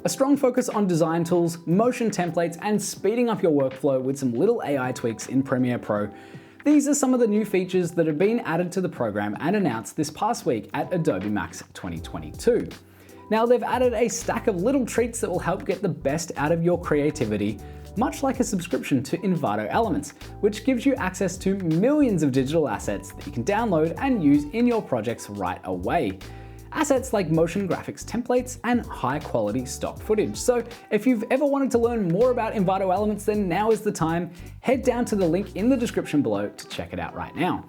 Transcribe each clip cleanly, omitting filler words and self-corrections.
A strong focus on design tools, motion templates, and speeding up your workflow with some little AI tweaks in Premiere Pro. These are some of the new features that have been added to the program and announced this past week at Adobe Max 2022. Now, they've added a stack of little treats that will help get the best out of your creativity, much like a subscription to Envato Elements, which gives you access to millions of digital assets that you can download and use in your projects right away. Assets like motion graphics templates and high quality stock footage. So if you've ever wanted to learn more about Envato Elements, then now is the time. Head down to the link in the description below to check it out right now.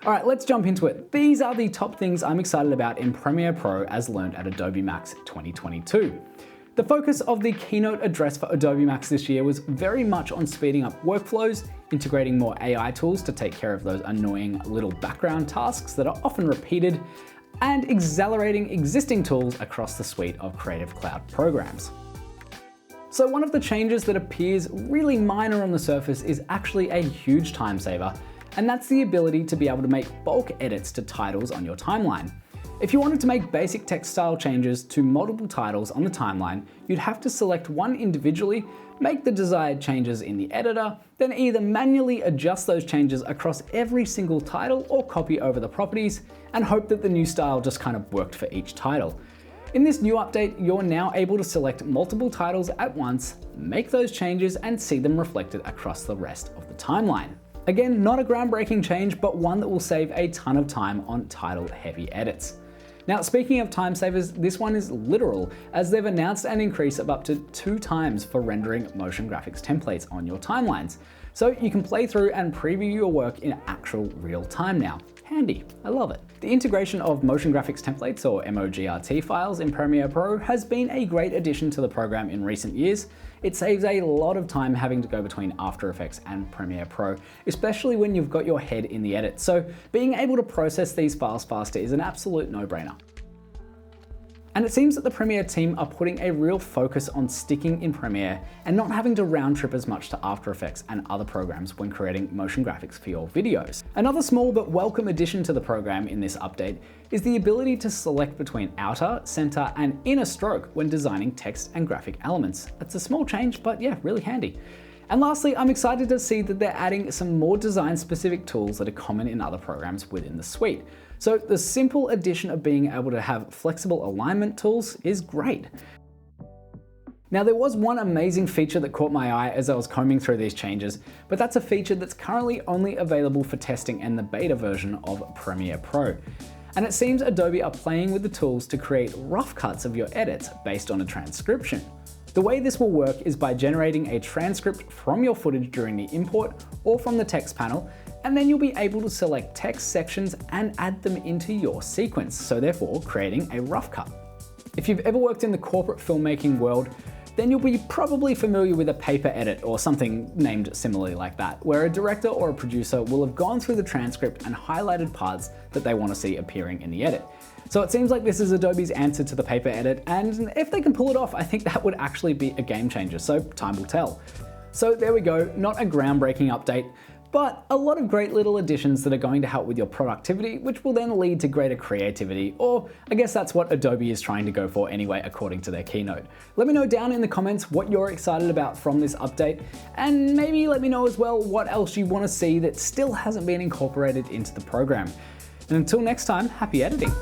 All right, let's jump into it. These are the top things I'm excited about in Premiere Pro as learned at Adobe Max 2022. The focus of the keynote address for Adobe Max this year was very much on speeding up workflows, integrating more AI tools to take care of those annoying little background tasks that are often repeated, and accelerating existing tools across the suite of Creative Cloud programs. So one of the changes that appears really minor on the surface is actually a huge time saver, and that's the ability to be able to make bulk edits to titles on your timeline. If you wanted to make basic text style changes to multiple titles on the timeline, you'd have to select one individually, make the desired changes in the editor, then either manually adjust those changes across every single title or copy over the properties, and hope that the new style just kind of worked for each title. In this new update, you're now able to select multiple titles at once, make those changes, and see them reflected across the rest of the timeline. Again, not a groundbreaking change, but one that will save a ton of time on title-heavy edits. Now, speaking of time savers, this one is literal, as they've announced an increase of up to 2 times for rendering motion graphics templates on your timelines. So you can play through and preview your work in actual real time now. Handy, I love it. The integration of motion graphics templates, or MOGRT files, in Premiere Pro has been a great addition to the program in recent years. It saves a lot of time having to go between After Effects and Premiere Pro, especially when you've got your head in the edit. So being able to process these files faster is an absolute no-brainer. And it seems that the Premiere team are putting a real focus on sticking in Premiere and not having to round trip as much to After Effects and other programs when creating motion graphics for your videos. Another small but welcome addition to the program in this update is the ability to select between outer, center, and inner stroke when designing text and graphic elements. It's a small change, but yeah, really handy. And lastly, I'm excited to see that they're adding some more design-specific tools that are common in other programs within the suite. So the simple addition of being able to have flexible alignment tools is great. Now, there was one amazing feature that caught my eye as I was combing through these changes, but that's a feature that's currently only available for testing in the beta version of Premiere Pro. And it seems Adobe are playing with the tools to create rough cuts of your edits based on a transcription. The way this will work is by generating a transcript from your footage during the import or from the text panel, and then you'll be able to select text sections and add them into your sequence, so therefore creating a rough cut. If you've ever worked in the corporate filmmaking world, then you'll be probably familiar with a paper edit or something named similarly like that, where a director or a producer will have gone through the transcript and highlighted parts that they want to see appearing in the edit. So it seems like this is Adobe's answer to the paper edit, and if they can pull it off, I think that would actually be a game changer, so time will tell. So there we go, not a groundbreaking update, but a lot of great little additions that are going to help with your productivity, which will then lead to greater creativity, or I guess that's what Adobe is trying to go for anyway, according to their keynote. Let me know down in the comments what you're excited about from this update, and maybe let me know as well what else you want to see that still hasn't been incorporated into the program. And until next time, happy editing.